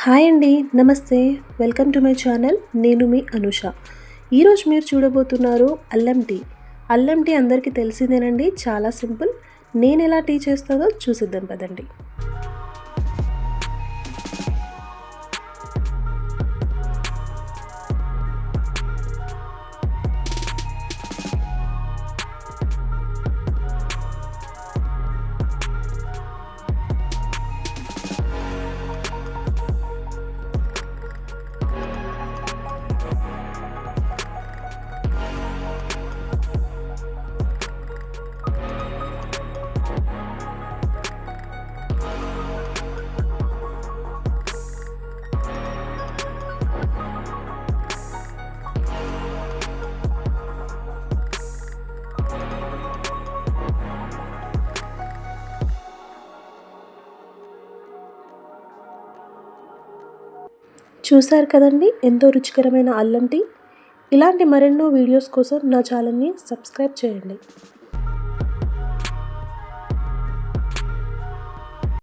Hi అండి. నమస్తే. Welcome to my channel. నేను మీ అనుష. ఈరోజు మీరు చూడబోతున్నారు అల్లం టీ. అల్లం టీ అందరికీ తెలిసిందేనండి. చాలా సింపుల్. నేను ఎలా టీ చేస్తానో చూసిద్దాం పదండి. చూశారు కదండి, ఎంతో రుచికరమైన అల్లం టీ. ఇలాంటి మరెన్నో వీడియోస్ కోసం నా ఛానల్ని సబ్స్క్రైబ్ చేయండి.